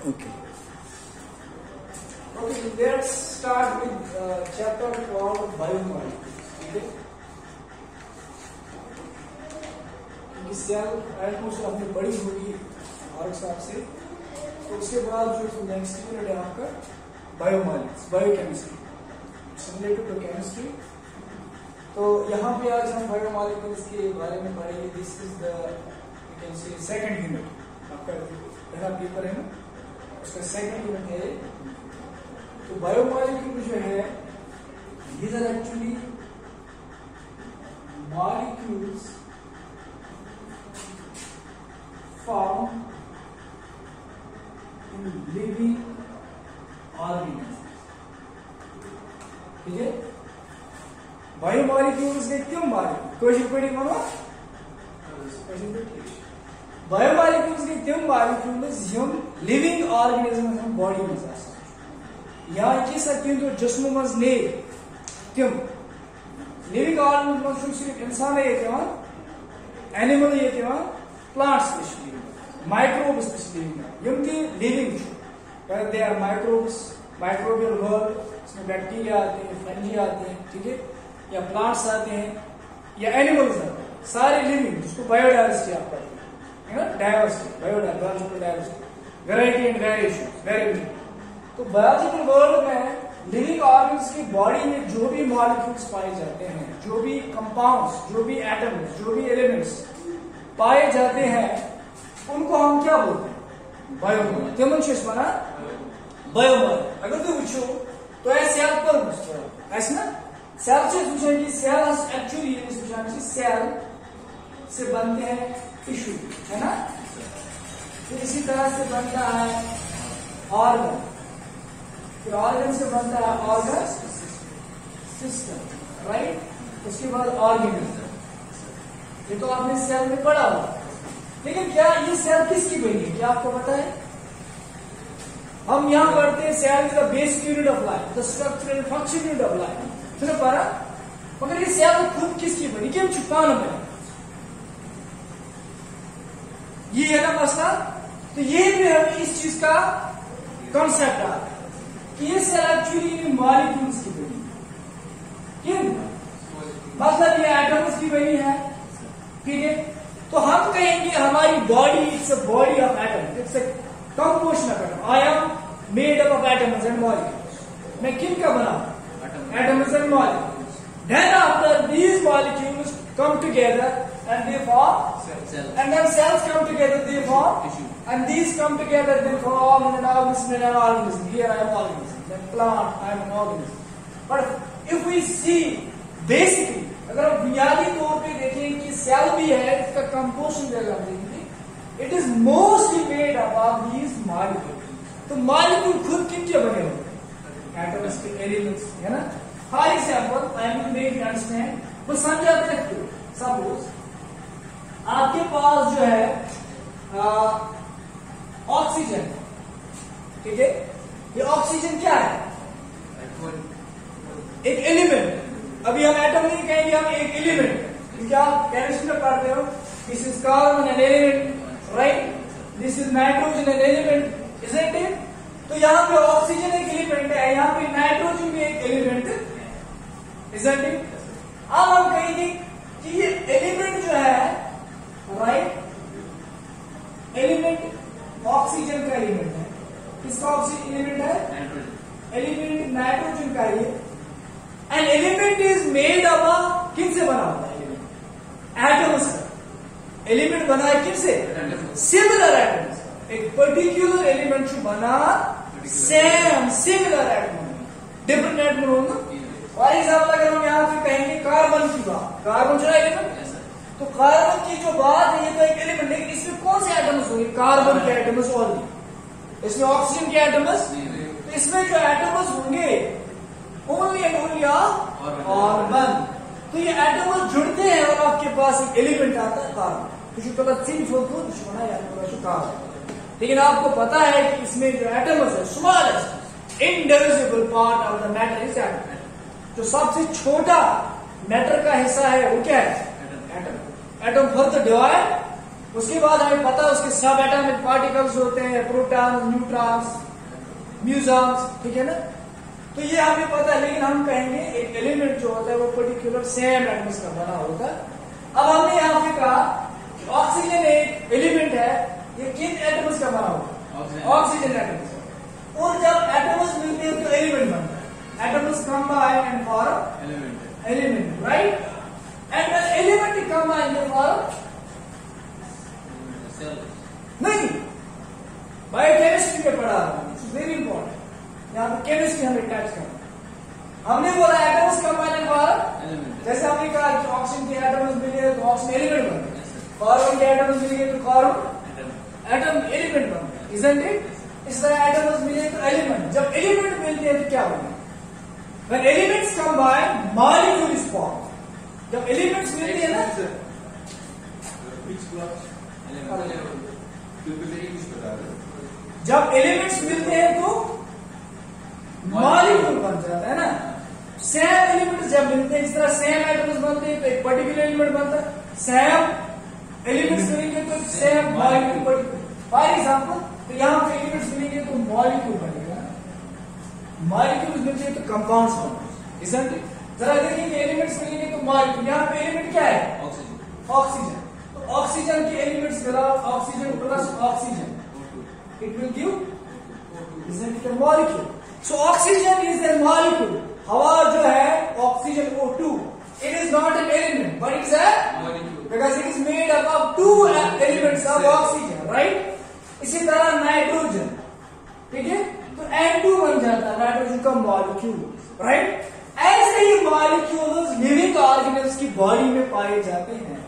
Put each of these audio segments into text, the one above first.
Okay. Okay, let's start with chapter called biomolecules. Okay. क्योंकि cell almost आपने बड़ी होगी और साहब से, तो उसके बाद जो नेक्स्ट पीरियड है आपका biomolecules, biochemistry, related to chemistry. तो यहाँ पे आज हम बायोमॉलिक्यूल्स के बारे में पढ़ेंगे। This is the you can say second unit, आपका पहला पेपर है ना, उसका सेकंड यूनिट है। तो बायोमॉलिक्यूल जो है, these are actually molecules found in living organisms। ठीक है, बायोमॉलिक्यूल्स ने क्यों मारे? क्वेश्चन पढ़ी मानो, बायोमॉलिक्यूल्स के क्यों मॉलिक्यूल्स हम लिविंग ऑर्गेनिज्म हम बॉडी में यहाँ तो जिस्म मज ने तम लिविंग ऑर्गेनिज्म सिर्फ इंसान animal plants microbes living, they are microbes, microbial world, इसमें बैक्टीरिया आते हैं, फंजी आते हैं, ठीक है, या प्लांट्स आते हैं या एनिमल्स आते हैं, सारे लिविंग, जिसको बायोडाइवर्सिटी आप कहते हैं ना, diversity, biological diversity, variety and variation, variability. तो बायोलॉजिकल वर्ल्ड में लिविंग ऑर्गन्स की बॉडी में जो भी मॉलिक्यूल्स पाए जाते हैं, जो भी कंपाउंड्स, जो भी एटम्स, जो भी एलिमेंट्स पाए जाते हैं, उनको हम क्या बोलते हैं? बायोमॉलिक्यूल। तमन बना बायोमॉलिक्यूल। अगर तुम पूछो तो सेल पर ऐसे ना, सेल से पूछे कि सेल एक्चुअली सेल से बनते हैं टिश्यू, है ना। तो इसी तरह से बनता है ऑर्गन, फिर ऑर्गन से बनता है ऑर्गन सिस्टम, राइट। उसके बाद ऑर्गेनिज्म। ये तो आपने सेल में पढ़ा होगा, लेकिन क्या ये सेल किसकी बनी है, क्या आपको पता है? हम यहां पढ़ते हैं cell is the basic unit of life, the structure and function unit of life, सुनो पढ़ा। मगर ये सेल खुद किसकी बनी, क्यों छुपाना बनी, ये है ना मसला। तो ये भी हमें इस चीज का कॉन्सेप्ट आता है कि ये सेल एक्चुअली मॉलिक्यूल्स की बनी है, क्यों? मतलब ये एटम्स की बनी है, ठीक है। तो हम कहेंगे हमारी body it's a body of atom, it's a composition of atom. I am made up of atoms and molecules. मैं किन का बना? Atoms and molecules. Then after these molecules come together and they form cell, and then cells come together, they form tissue, and these come together, they form an organism. Here I am organism, then plant I am an organism. But if we see basically, अगर हम बुनियादी तौर पे देखें कि cell भी है, इसका कंपोजिशन अगर देखेंगे, it is mostly made up of these molecules. तो मॉलिक्यूल खुद किन के बने होते हैं? एटम्स के, एलिमेंट्स, है ना। For example I will make you understand, वो समझाते हैं क्यों। सपोज आपके पास जो है ऑक्सीजन, ठीक है, ये ऑक्सीजन क्या है? एक एलिमेंट। अभी हम एटम नहीं कहेंगे, हम एक एलिमेंट। क्या केमिस्ट्री में पढ़ते हो? This is carbon an element, right, this is nitrogen an element, isn't it? तो यहाँ पे ऑक्सीजन एक एलिमेंट है, यहाँ पे नाइट्रोजन भी एक एलिमेंट है, इजंट इट? अब हम कहेंगे कि ये एलिमेंट जो है, राइट, एलिमेंट ऑक्सीजन का एलिमेंट है, किसका ऑक्सीजन एलिमेंट है? एलिमेंट नाइट्रोजन का है। And element is made of, किन से बना होता है एलिमेंट? एटम्स का। एलिमेंट बना है किन से? Similar atoms. एक पर्टिकुलर एलिमेंट जो बना same similar atom, different atom होगा। फॉर एग्जाम्पल अगर हम यहाँ पे कहेंगे कार्बन की बात, कार्बन जो है एलिमेंट, तो कार्बन की जो बात है ये तो एक एलिमेंट, लेकिन इसमें कौन से एटम्स होंगे? कार्बन के एटम्स ओनली। इसमें ऑक्सीजन के एटम्स, तो इसमें जो एटम्स होंगे ओनली एंड ओनली कार्बन। तो ये एटम्स जुड़ते हैं और आपके पास एक एलिमेंट आता है कार्बन। लेकिन आपको पता है कि इसमें जो एटम्स है, smallest indivisible part of the matter is atom. जो सबसे छोटा मैटर का हिस्सा है वो क्या है? एटम। एटम फर्दर डिवाइड उसके बाद हमें पता है उसके सब एटॉमिक पार्टिकल्स होते हैं, प्रोटॉन, न्यूट्रॉन्स, म्यूजॉन्स, ठीक है ना। तो ये हमें पता है, लेकिन हम कहेंगे एक एलिमेंट जो होता है वो पर्टिकुलर सेम एटम्स का बना होता है। अब हमने यहाँ पे कहा कि ऑक्सीजन एक एलिमेंट है, ये किन एटम्स का बना होता है? Oxygen atoms. और जब एटम्स मिलते हैं तो एलिमेंट बनता है। Atoms combine and form element, right? And the element combine the form नहीं, बायोकेमिस्ट्री में पढ़ा, वेरी इंपॉर्टेंट। यहाँ पे केमिस्ट्री हमें टच करना। हमने बोला एटम्स कंबाइन एंड फॉर्म, जैसे हमने कहा कि ऑक्सीजन के एटम्स मिले तो ऑक्सीजन एलिमेंट बन गए, कार्बन के एटम्स मिले तो कार्बन एटम एलिमेंट बन गए, इजंट इट? इस तरह एटम्स मिले तो एलिमेंट, जब एलिमेंट मिलते हैं तो क्या होगा? When elements combine, molecule is formed. जब एलिमेंट्स मिलते हैं ना, जब एलिमेंट्स मिलते हैं तो मॉलिक्यूल बन जाता है ना। सेम एलिमेंट्स जब मिलते हैं, इस तरह सेम एटम्स बनते हैं तो एक पर्टिकुलर एलिमेंट बनता है। सेम एलिमेंट्स मिलेंगे तो सेम मॉलिक्यूल। फॉर एग्जांपल, तो यहाँ पे एलिमेंट्स मिलेंगे तो मॉलिक्यूल बनेगा, मॉलिक्यूल्स मिलते हैं तो कंपाउंड्स बनेंगे, इजंट इट? जरा देखिए, एलिमेंट्स मिलेंगे तो मॉलिक्यूल। यहाँ पे एलिमेंट क्या है? ऑक्सीजन। तो ऑक्सीजन के एलिमेंट्स मिला, oxygen plus oxygen, it will give, isn't it a molecule? So oxygen is a molecule. हवा जो है oxygen O2, it is not an element, but it's a molecule because it is made up of two elements of oxygen, right? इसी तरह nitrogen, ठीक है, तो N2 बन जाता है नाइट्रोजन का मॉलिक्यूल, राइट? ऐसे ही मॉलिक्यूल्स लिविंग ऑर्गेनिल्स की बॉडी में पाए जाते हैं,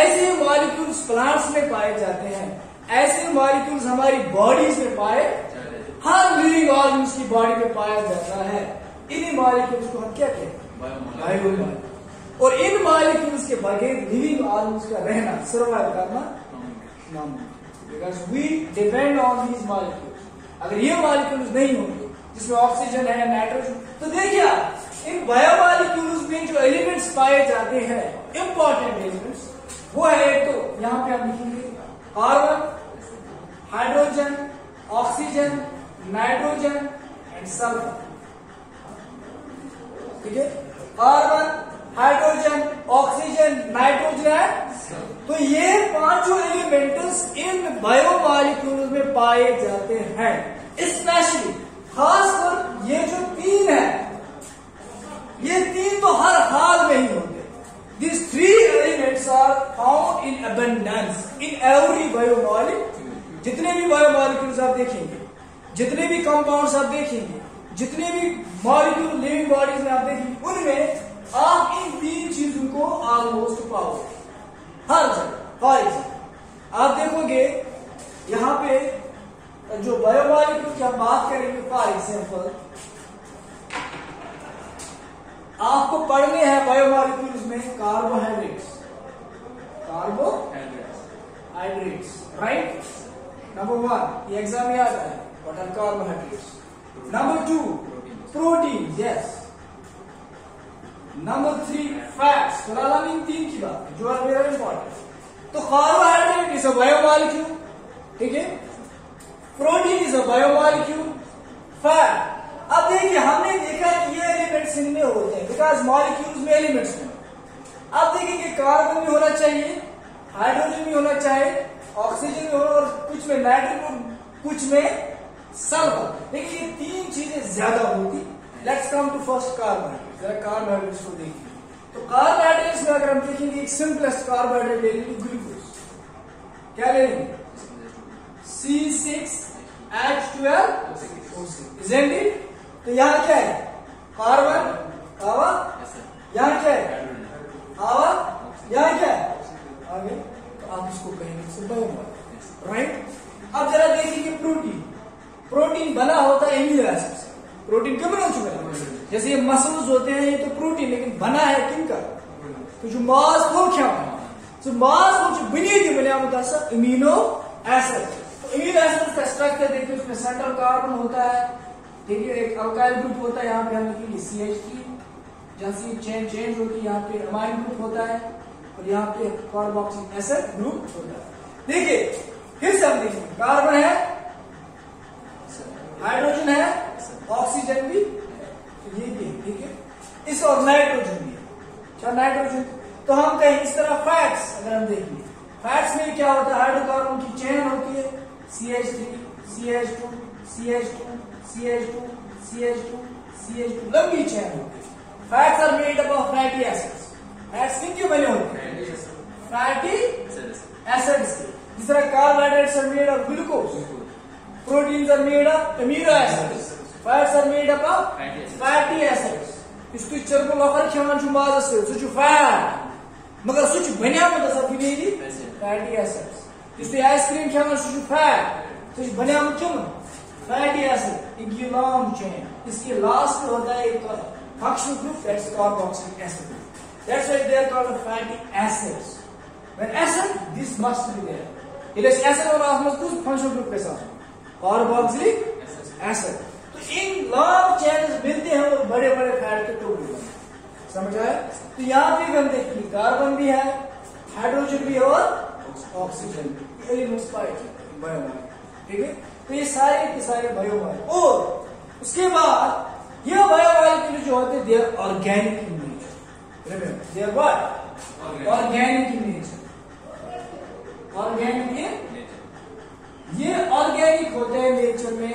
ऐसे ही मॉलिक्यूल्स प्लांट्स में पाए जाते हैं, ऐसे मॉलिक्यूल्स हमारी बॉडीज में पाए, हर लिविंग ऑर्गेनिल्स की बॉडी में पाया जाता है। इन्हीं मॉलिक्यूल्स को हम क्या कहते हैं? बायोमॉलिक्यूल। और इन मॉलिक्यूल्स के बगैर लिविंग ऑर्गेनिल्स का रहना, सर्वाइव करना नामुमकिन, because we depend on these molecules. अगर ये मॉलिक्यूल्स नहीं होंगे जिसमें ऑक्सीजन है, नाइट्रोजन, तो देखिए इन बायोमॉलिक्यूल्स में जो एलिमेंट्स पाए जाते हैं, इंपॉर्टेंट एलिमेंट्स, वो है एक तो यहाँ पे हम लिखेंगे carbon, hydrogen, oxygen, nitrogen and sulphur, ठीक है? कार्बन, हाइड्रोजन, ऑक्सीजन, नाइट्रोजन है। तो ये पांचों एलिमेंट्स इन बायोमॉलिक्यूल्स में पाए जाते हैं। स्पेशली खासकर ये जो तीन है, ये तीन तो हर हाल में ही होंगे। These three elements are found in abundance in every biomolecule. जितने भी बायोमॉलिक्यूल्स आप देखेंगे, जितने भी कंपाउंड्स आप देखेंगे, जितने भी मॉलिक्यूल लिविंग बॉडीज में आप देखेंगे, उनमें आप इन तीन चीजों को ऑलमोस्ट पाओगे हर जगह। फॉर एग्जाम्पल आप देखोगे यहाँ पे जो बायोमॉलिक्यूल की हम बात करेंगे, फॉर एग्जाम्पल आपको पढ़ने हैं बायोमॉलिक्यूल्स में कार्बोहाइड्रेट्स, राइट? नंबर 1, ये एग्जाम में आता है, what are carbohydrates. Number 2, protein, yes. Number 3, fats. फिलहाल हम इन तीन की बात जो है वेरी इंपॉर्टेंट। तो कार्बोहाइड्रेट इज अ बायोमॉलिक्यूल, ठीक है? Protein is a biomolecule, fat. अब देखिए, हमने देखा कि ये एलिमेंट्स इनमें होते हैं बिकॉज मॉलिक्यूल्स में एलिमेंट्स हैं। अब देखिए कि कार्बन भी होना चाहिए, हाइड्रोजन भी होना चाहिए, ऑक्सीजन भी होना, और कुछ में नाइट्रोजन, कुछ में सल्फर। लेकिन ये तीन चीजें ज्यादा होती। Let's come to first carbohydrate. जरा कार्बोहाइड्रेट्स को देखिए, तो कार्बोहाइड्रेट्स में अगर हम देखेंगे एक सिंपलेस्ट कार्बोहाइड्रेट ले लेंगे, ग्लूकोज। क्या ले लेंगे? C6H12O6, isn't it? तो यहाँ क्या है? कार्बन, हवा, यहाँ क्या है? हवा, यहाँ क्या है? आगे तो आप इसको कहेंगे बायोमॉलिक्यूल, राइट? अब जरा देखिए प्रोटीन। प्रोटीन बना होता है एमिनो एसिड से। प्रोटीन क्यों बना चुका है? जैसे ये मसल्स होते हैं, ये तो प्रोटीन, लेकिन बना है किनका? तो जो मांस वो क्या है? तो मांस वो जो बुनियादी बुनियाद होता है इम्यूनो एसिड। तो इम्यूनो एसिड का स्ट्रक्चर देखिए, उसमें सेंट्रल कार्बन होता है, ठीक है? एक अल्काइल ग्रुप होता है, यहाँ पे हम लिखेंगे CH3, जहां से चेंज होती है, यहाँ पे अमाइन ग्रुप होता है, और यहाँ पे कार्बोक्सिलिक एसिड ग्रुप होता है। देखिए फिर से हम देखेंगे, कार्बन है, हाइड्रोजन है, ऑक्सीजन भी, ये भी है, ठीक है। इस और नाइट्रोजन भी है, अच्छा नाइट्रोजन। तो हम कहें इस तरह फैट्स, अगर हम देखेंगे फैट्स में क्या होता है, हाइड्रोकार्बन की चेन होती है, CH3, CH2, CH2, CH2, CH2, CH2, लंबी चेन होती है। Fats are made up of fatty acids. Fats किनके बने होते हैं? फैटी एसिड्स के। जिस तरह carbohydrates are made of glucose, proteins are made of amino acids, fats are made up of fatty acids. इस चरबो लफर खेवान बाज सह फैट, मगर सह बनियामत फैटी एसिड्स। इस आइसक्रीम खेवान सह फैट, सह बनियामत कम फैटी एसिड। एक ये लॉन्ग चेन, इसके लास्ट में होता है एक functional group, that's carboxylic acid. That's why they are called fatty acids. When acid, this must be there. It is acid और osmosis कुछ functional group के साथ कार्बोक्सिलिक एसिड। तो इन लॉन्ग चेन्स मिलते हैं और बड़े बड़े फैट के टुकड़े बनते हैं, समझ आया? तो यहाँ पे हम देखिए कार्बन भी है, हाइड्रोजन भी है और ऑक्सीजन भी, एलिमेंट्स पाए बायोमॉल, ठीक है। तो ये सारे के सारे बायोमॉल, और उसके बाद ये बायोमॉल जो होते हैं they are organic in nature. Remember, they are what? Organic in nature. Organic in nature. ये ऑर्गेनिक होते हैं नेचर में,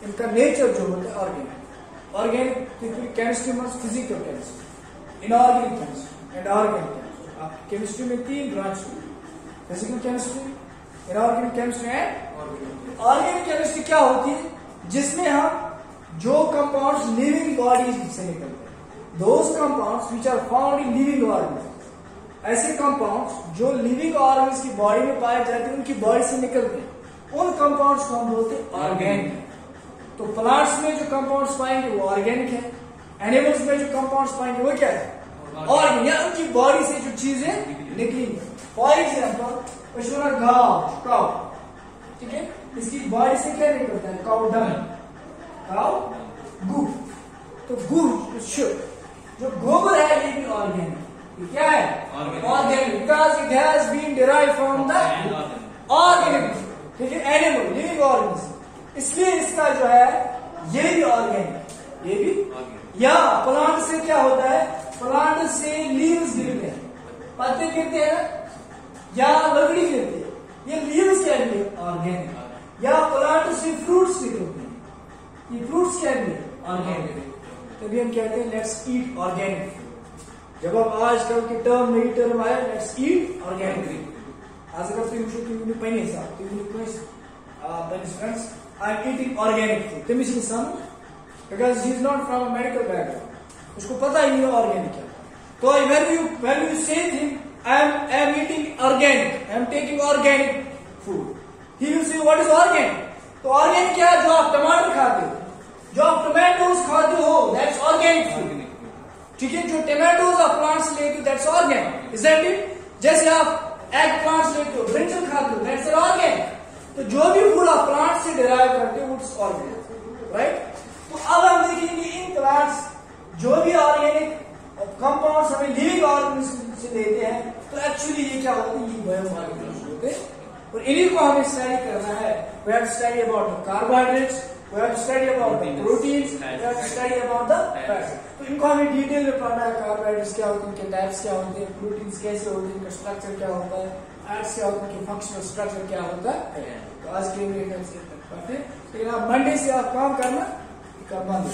इनका नेचर जो होता है ऑर्गेनिक। ऑर्गेनिक केमिस्ट्री में physical chemistry, inorganic chemistry and organic chemistry. आपकी केमिस्ट्री में 3 ब्रांच होती है, physical chemistry, inorganic chemistry and organic chemistry. क्या होती है? जिसमें हम जो कंपाउंड्स लिविंग बॉडीज से निकलते हैं, those compounds which are found in living organisms, ऐसे कंपाउंड्स जो लिविंग ऑर्गन्स की बॉडी में पाए जाते हैं, उनकी बॉडी से निकलते हैं, उन कंपाउंड्स को हम बोलते हैं ऑर्गेनिक। तो प्लांट्स में जो कंपाउंड्स पाएंगे वो ऑर्गेनिक है, एनिमल्स में जो कंपाउंड्स पाएंगे वो क्या है? ऑर्गेनिक, या उनकी बॉडी से जो चीजें निकली। फॉर एग्जाम्पल पशु काउ, ठीक है, इसकी बॉडी से क्या निकलता है? काउ डंग, काउ गू। तो गू जो गोबर है ये भी ऑर्गेनिक, क्या है? Organic, because it has been derived from the organic, ठीक है, एनिमल, लिविंग ऑर्गेनिज्म। इसलिए इसका जो है ये भी ऑर्गेनिक, ये भी। या प्लांट से क्या होता है? प्लांट से लीव्स गिरते हैं, पत्ते गिरते हैं, या लकड़ी गिरती है, ये लीव्स क्या है? ऑर्गेनिक। या प्लांट से फ्रूट्स निकलते हैं, ये फ्रूट्स क्या है? ऑर्गेनिक। तभी हम कहते हैं लेट्स ईट ऑर्गेनिक फूड। जब आप आजकल के टर्म नई टर्म आया लेट्स ईट ऑर्गेनिक फूड, आज अगर तुम शुरू पहने साहब तुम friends I am eating organic food, तुम इसी सन because he is not from a medical background, उसको पता ही नहीं है ऑर्गेनिक क्या। तो when you say thing I am eating organic, I am taking organic food, he will say what is organic. तो ऑर्गेनिक क्या है? जो आप टमाटर खाते हो, जो आप टोमेटोज खाते हो, दैट्स ऑर्गेनिक फूड, ठीक है। जो टोमेटोज आप प्लांट्स लेते हो दैट्स ऑर्गेनिक, इजंट इट? जैसे आप एग प्लांट्स लेते हो, ब्रिंजल खाते हो, दैट्स ऑर्गेनिक। तो जो भी फूड आप प्लांट से डिराइव करते हो इट्स ऑर्गेनिक, राइट। तो अब हम देखेंगे इन प्लांट्स जो भी ऑर्गेनिक कंपाउंड्स हमें लिविंग ऑर्गेनिज्म से देते हैं, तो एक्चुअली ये क्या होते हैं? ये बायोमॉलिक्यूल्स होते हैं, और इन्हीं को हमें स्टडी करना है। We have to study about carbohydrates, we have to study about the proteins, we have to study about the fats। तो इनको हमें डिटेल में पढ़ना है। कार्बोहाइड्रेट्स क्या होते हैं, इनके टाइप्स क्या होते हैं, प्रोटीन्स कैसे होते हैं, इनका स्ट्रक्चर क्या होता है, फैट्स क्या होते हैं, इनके फंक्शनल स्ट्रक्चर क्या होता है। तो आज के लिए लेकिन आप मंडे से आप काम करना, बंद।